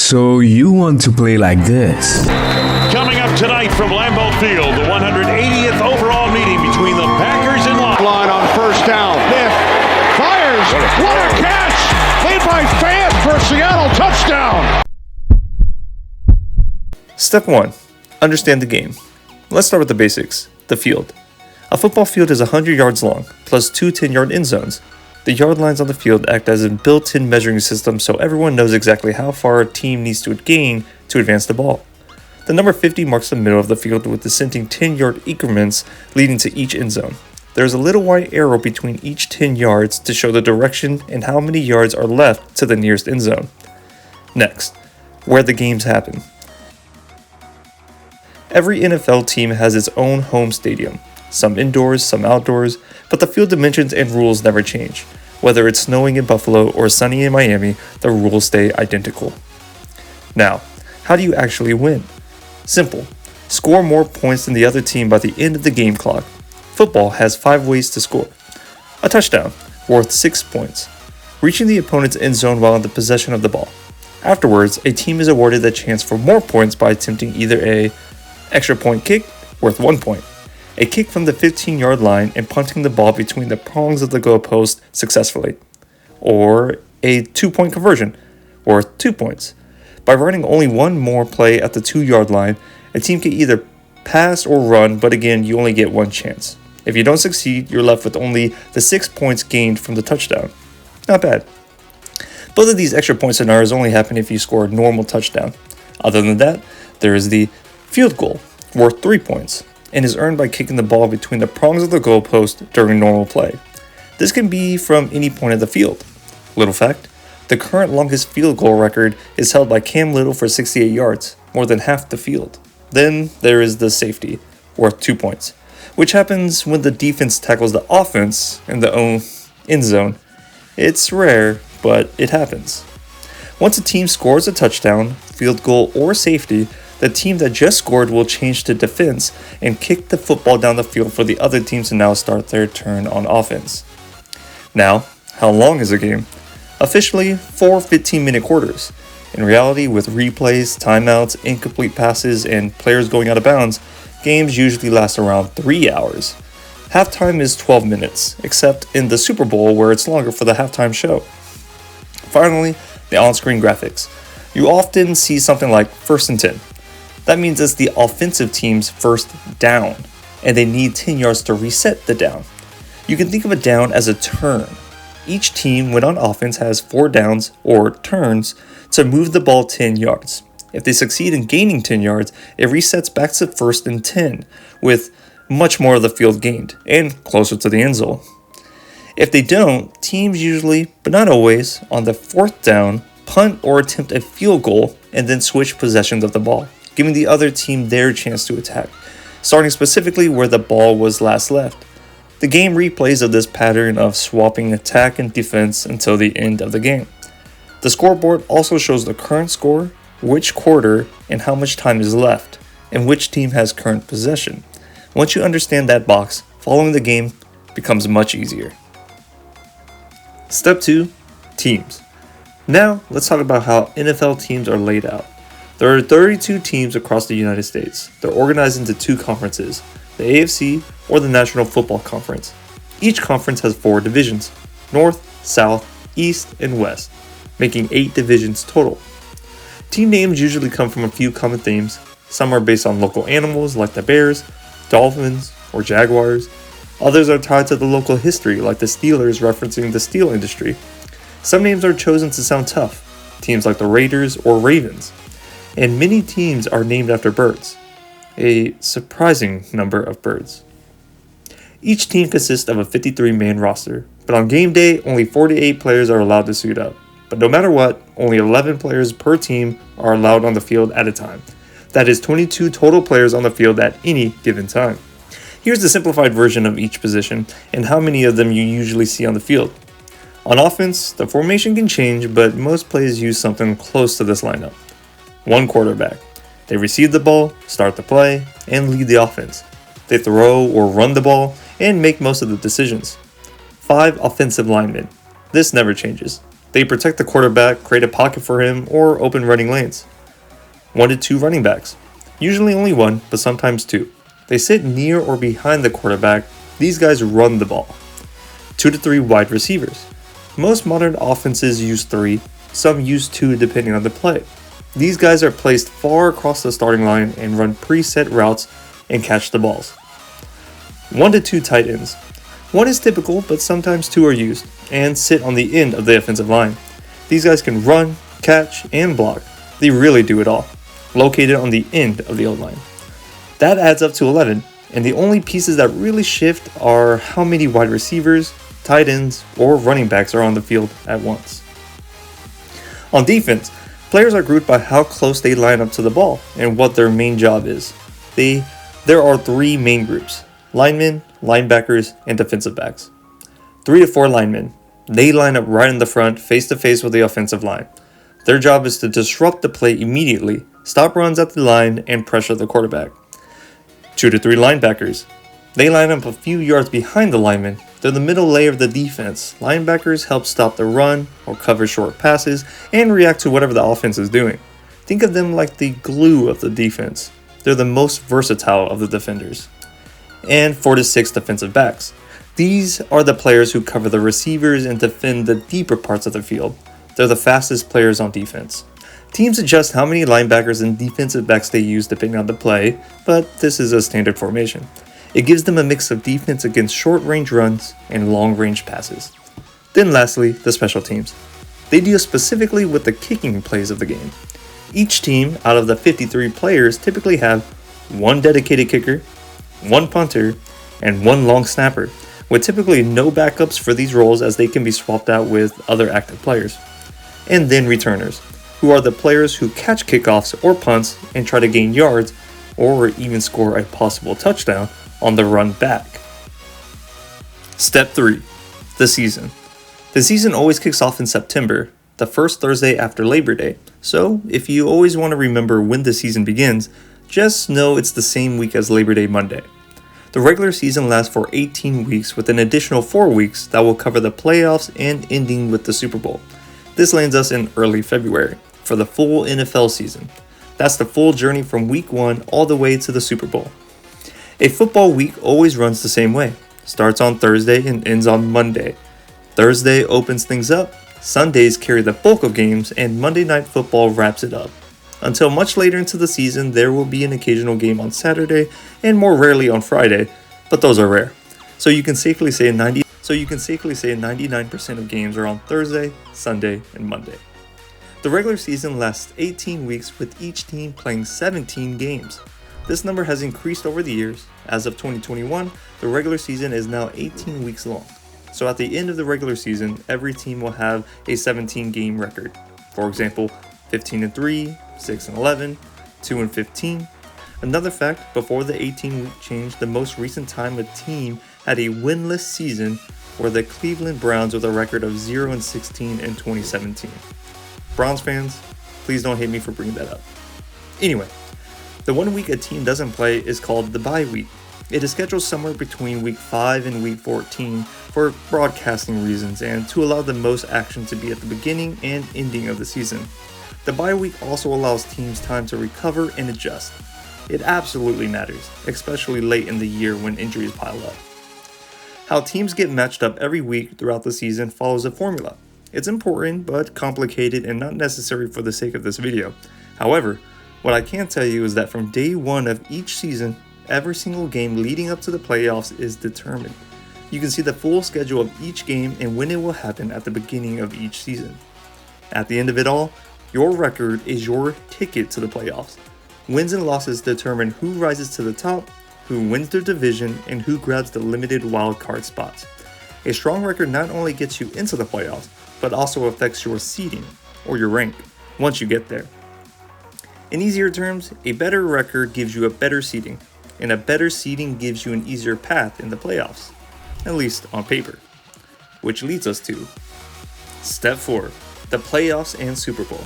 So you want to play like this? Coming up tonight from Lambeau Field, the 180th overall meeting between the Packers and Lions. Line on first down. Smith fires. What a catch! Made by Fant for Seattle. Touchdown! Step 1. Understand the game. Let's start with the basics. The field. A football field is 100 yards long, plus two 10-yard end zones. The yard lines on the field act as a built-in measuring system so everyone knows exactly how far a team needs to gain to advance the ball. The number 50 marks the middle of the field with dissenting 10-yard increments leading to each end zone. There is a little white arrow between each 10 yards to show the direction and how many yards are left to the nearest end zone. Next, where the games happen. Every NFL team has its own home stadium, some indoors, some outdoors, but the field dimensions and rules never change. Whether it's snowing in Buffalo or sunny in Miami, the rules stay identical. Now, how do you actually win? Simple. Score more points than the other team by the end of the game clock. Football has 5 ways to score. A touchdown, worth 6 points. Reaching the opponent's end zone while in the possession of the ball. Afterwards, a team is awarded the chance for more points by attempting either a extra point kick, worth 1 point, a kick from the 15-yard line and punting the ball between the prongs of the goalpost successfully, or a 2-point conversion, worth 2 points. By running only one more play at the 2-yard line, a team can either pass or run, but again, you only get one chance. If you don't succeed, you're left with only the 6 points gained from the touchdown. Not bad. Both of these extra point scenarios only happen if you score a normal touchdown. Other than that, there is the field goal, worth 3 points, and is earned by kicking the ball between the prongs of the goalpost during normal play. This can be from any point of the field. Little fact, the current longest field goal record is held by Cam Little for 68 yards, more than half the field. Then there is the safety, worth 2 points, which happens when the defense tackles the offense in the own end zone. It's rare, but it happens. Once a team scores a touchdown, field goal, or safety, the team that just scored will change to defense and kick the football down the field for the other team to now start their turn on offense. Now, how long is a game? Officially, 4 15-minute quarters. In reality, with replays, timeouts, incomplete passes, and players going out of bounds, games usually last around 3 hours. Halftime is 12 minutes, except in the Super Bowl where it's longer for the halftime show. Finally, the on-screen graphics. You often see something like 1st and 10. That means it's the offensive team's first down, and they need 10 yards to reset the down. You can think of a down as a turn. Each team, when on offense, has 4 downs, or turns, to move the ball 10 yards. If they succeed in gaining 10 yards, it resets back to 1st and 10, with much more of the field gained, and closer to the end zone. If they don't, teams usually, but not always, on the 4th down, punt or attempt a field goal, and then switch possessions of the ball, giving the other team their chance to attack, starting specifically where the ball was last left. The game replays of this pattern of swapping attack and defense until the end of the game. The scoreboard also shows the current score, which quarter, and how much time is left, and which team has current possession. Once you understand that box, following the game becomes much easier. Step 2. Teams. Now, let's talk about how NFL teams are laid out. There are 32 teams across the United States. They're organized into 2 conferences, the AFC or the National Football Conference. Each conference has 4 divisions, North, South, East, and West, making 8 divisions total. Team names usually come from a few common themes. Some are based on local animals like the Bears, Dolphins, or Jaguars. Others are tied to the local history like the Steelers referencing the steel industry. Some names are chosen to sound tough, teams like the Raiders or Ravens. And many teams are named after birds, a surprising number of birds. Each team consists of a 53-man roster, but on game day, only 48 players are allowed to suit up. But no matter what, only 11 players per team are allowed on the field at a time. That is 22 total players on the field at any given time. Here's the simplified version of each position and how many of them you usually see on the field. On offense, the formation can change, but most plays use something close to this lineup. 1 quarterback. They receive the ball, start the play, and lead the offense. They throw or run the ball and make most of the decisions. 5 offensive linemen. This never changes. They protect the quarterback, create a pocket for him, or open running lanes. 1 to 2 running backs. Usually only one, but sometimes two. They sit near or behind the quarterback. These guys run the ball. 2 to 3 wide receivers. Most modern offenses use 3, some use 2 depending on the play. These guys are placed far across the starting line and run preset routes and catch the balls. 1 to 2 tight ends. 1 is typical, but sometimes 2 are used, and sit on the end of the offensive line. These guys can run, catch, and block. They really do it all. Located on the end of the O-line. That adds up to 11, and the only pieces that really shift are how many wide receivers, tight ends, or running backs are on the field at once. On defense, players are grouped by how close they line up to the ball and what their main job is. There are 3 main groups: linemen, linebackers, and defensive backs. 3 to 4 linemen. They line up right in the front, face to face with the offensive line. Their job is to disrupt the play immediately, stop runs at the line, and pressure the quarterback. 2 to 3 linebackers. They line up a few yards behind the linemen. They're the middle layer of the defense. Linebackers help stop the run or cover short passes and react to whatever the offense is doing. Think of them like the glue of the defense. They're the most versatile of the defenders. And 4 to 6 defensive backs. These are the players who cover the receivers and defend the deeper parts of the field. They're the fastest players on defense. Teams adjust how many linebackers and defensive backs they use depending on the play, but this is a standard formation. It gives them a mix of defense against short-range runs and long-range passes. Then lastly, the special teams. They deal specifically with the kicking plays of the game. Each team out of the 53 players typically have 1 dedicated kicker, 1 punter, and 1 long snapper, with typically no backups for these roles as they can be swapped out with other active players. And then returners, who are the players who catch kickoffs or punts and try to gain yards or even score a possible touchdown on the run back. Step 3. The season. The season always kicks off in September, the first Thursday after Labor Day, so if you always want to remember when the season begins, just know it's the same week as Labor Day Monday. The regular season lasts for 18 weeks with an additional 4 weeks that will cover the playoffs and ending with the Super Bowl. This lands us in early February for the full NFL season. That's the full journey from week 1 all the way to the Super Bowl. A football week always runs the same way. Starts on Thursday and ends on Monday. Thursday opens things up, Sundays carry the bulk of games, and Monday Night Football wraps it up. Until much later into the season, there will be an occasional game on Saturday and more rarely on Friday, but those are rare. So you can safely say 99% of games are on Thursday, Sunday, and Monday. The regular season lasts 18 weeks with each team playing 17 games. This number has increased over the years. As of 2021, the regular season is now 18 weeks long. So at the end of the regular season, every team will have a 17-game record. For example, 15-3, 6-11, 2-15. Another fact, before the 18-week change, the most recent time a team had a winless season were the Cleveland Browns with a record of 0-16 in 2017. Browns fans, please don't hate me for bringing that up. Anyway, the 1 week a team doesn't play is called the bye week. It is scheduled somewhere between week 5 and week 14 for broadcasting reasons and to allow the most action to be at the beginning and ending of the season. The bye week also allows teams time to recover and adjust. It absolutely matters, especially late in the year when injuries pile up. How teams get matched up every week throughout the season follows a formula. It's important but complicated and not necessary for the sake of this video. However, what I can tell you is that from day 1 of each season, every single game leading up to the playoffs is determined. You can see the full schedule of each game and when it will happen at the beginning of each season. At the end of it all, your record is your ticket to the playoffs. Wins and losses determine who rises to the top, who wins their division, and who grabs the limited wildcard spots. A strong record not only gets you into the playoffs, but also affects your seeding, or your rank, once you get there. In easier terms, a better record gives you a better seeding, and a better seeding gives you an easier path in the playoffs, at least on paper. Which leads us to Step 4, the playoffs and Super Bowl.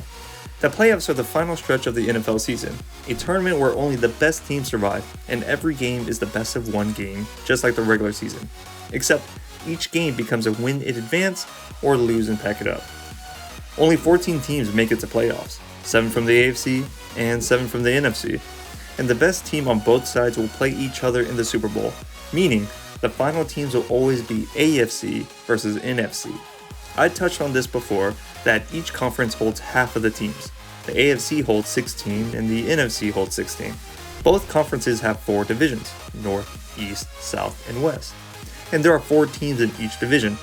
The playoffs are the final stretch of the NFL season, a tournament where only the best teams survive, and every game is the best of one game, just like the regular season. Except each game becomes a win in advance or lose and pack it up. Only 14 teams make it to playoffs, 7 from the AFC and 7 from the NFC, and the best team on both sides will play each other in the Super Bowl, meaning the final teams will always be AFC versus NFC. I touched on this before, that each conference holds half of the teams. The AFC holds 16 and the NFC holds 16. Both conferences have 4 divisions, North, East, South, and West. And there are 4 teams in each division.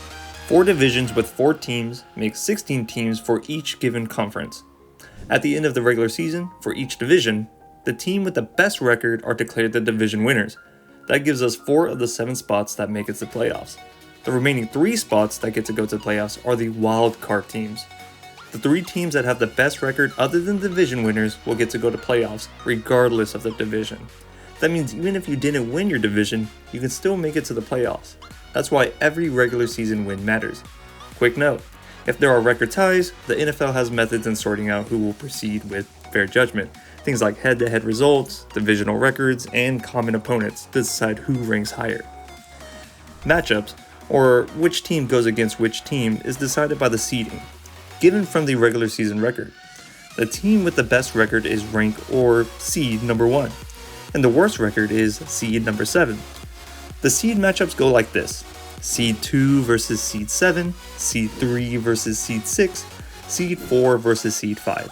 4 divisions with 4 teams make 16 teams for each given conference. At the end of the regular season, for each division, the team with the best record are declared the division winners. That gives us 4 of the 7 spots that make it to playoffs. The remaining 3 spots that get to go to playoffs are the wild card teams. The 3 teams that have the best record other than division winners will get to go to playoffs regardless of the division. That means even if you didn't win your division, you can still make it to the playoffs. That's why every regular season win matters. Quick note, if there are record ties, the NFL has methods in sorting out who will proceed with fair judgment. Things like head-to-head results, divisional records, and common opponents to decide who ranks higher. Matchups, or which team goes against which team, is decided by the seeding, given from the regular season record. The team with the best record is rank or seed number 1, and the worst record is seed number 7. The seed matchups go like this: seed 2 versus seed 7, seed 3 versus seed 6, seed 4 versus seed 5.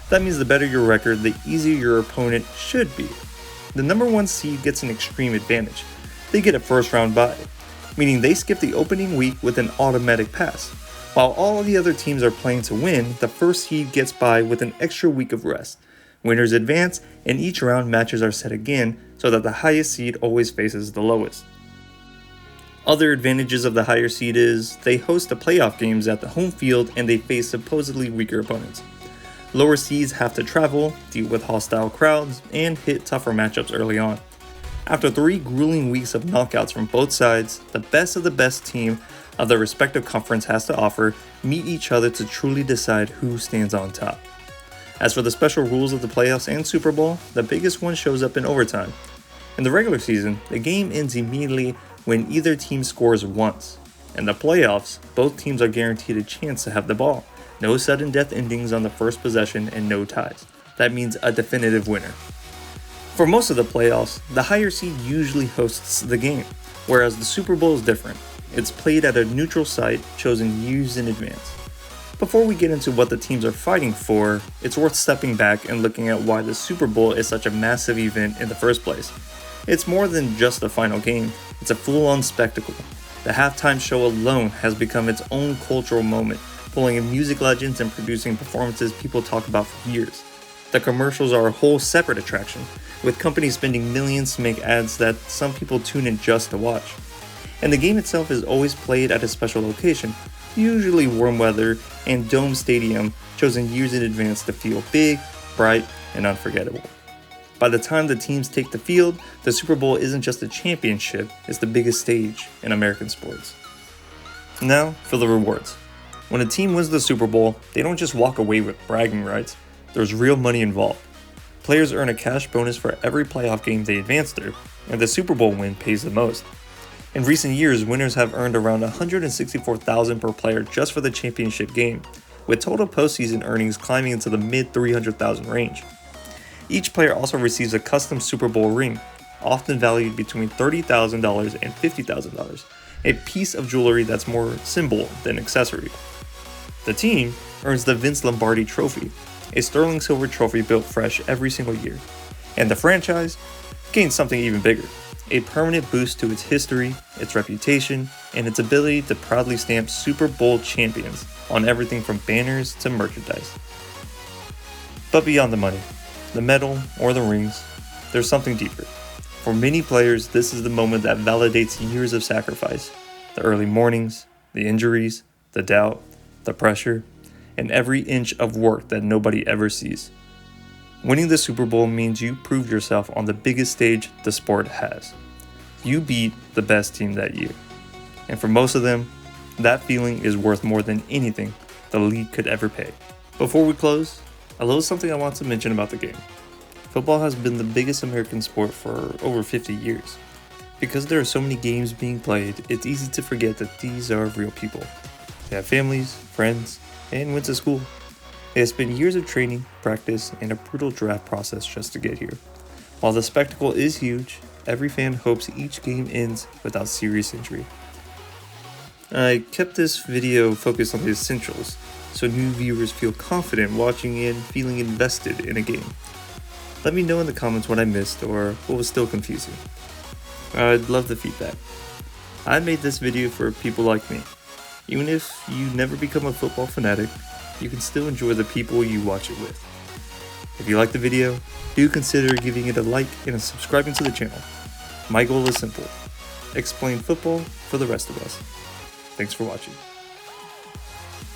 That means the better your record, the easier your opponent should be. The number 1 seed gets an extreme advantage. They get a first round bye, meaning they skip the opening week with an automatic pass. While all the other teams are playing to win, the first seed gets by with an extra week of rest. Winners advance, and each round matches are set again so that the highest seed always faces the lowest. Other advantages of the higher seed is they host the playoff games at the home field and they face supposedly weaker opponents. Lower seeds have to travel, deal with hostile crowds, and hit tougher matchups early on. After 3 grueling weeks of knockouts from both sides, the best of the best team of the respective conference has to offer meet each other to truly decide who stands on top. As for the special rules of the playoffs and Super Bowl, the biggest one shows up in overtime. In the regular season, the game ends immediately when either team scores once. In the playoffs, both teams are guaranteed a chance to have the ball. No sudden death endings on the first possession and no ties. That means a definitive winner. For most of the playoffs, the higher seed usually hosts the game, whereas the Super Bowl is different. It's played at a neutral site chosen years in advance. Before we get into what the teams are fighting for, it's worth stepping back and looking at why the Super Bowl is such a massive event in the first place. It's more than just a final game, it's a full-on spectacle. The halftime show alone has become its own cultural moment, pulling in music legends and producing performances people talk about for years. The commercials are a whole separate attraction, with companies spending millions to make ads that some people tune in just to watch. And the game itself is always played at a special location, usually warm weather and dome stadium chosen years in advance to feel big, bright, and unforgettable. By the time the teams take the field, the Super Bowl isn't just a championship, it's the biggest stage in American sports. Now for the rewards. When a team wins the Super Bowl, they don't just walk away with bragging rights, there's real money involved. Players earn a cash bonus for every playoff game they advance through, and the Super Bowl win pays the most. In recent years, winners have earned around $164,000 per player just for the championship game, with total postseason earnings climbing into the mid $300,000 range. Each player also receives a custom Super Bowl ring, often valued between $30,000 and $50,000, a piece of jewelry that's more symbol than accessory. The team earns the Vince Lombardi Trophy, a sterling silver trophy built fresh every single year, and the franchise gains something even bigger, a permanent boost to its history, its reputation, and its ability to proudly stamp Super Bowl champions on everything from banners to merchandise. But beyond the money, the medal, or the rings, there's something deeper. For many players, this is the moment that validates years of sacrifice, the early mornings, the injuries, the doubt, the pressure, and every inch of work that nobody ever sees. Winning the Super Bowl means you prove yourself on the biggest stage the sport has. You beat the best team that year. And for most of them, that feeling is worth more than anything the league could ever pay. Before we close, a little something I want to mention about the game. Football has been the biggest American sport for over 50 years. Because there are so many games being played, it's easy to forget that these are real people. They have families, friends, and went to school. It has been years of training, practice, and a brutal draft process just to get here. While the spectacle is huge, every fan hopes each game ends without serious injury. I kept this video focused on the essentials, so new viewers feel confident watching and feeling invested in a game. Let me know in the comments what I missed or what was still confusing. I'd love the feedback. I made this video for people like me. Even if you never become a football fanatic, you can still enjoy the people you watch it with. If you like the video, do consider giving it a like and subscribing to the channel. My goal is simple: explain football for the rest of us. Thanks for watching.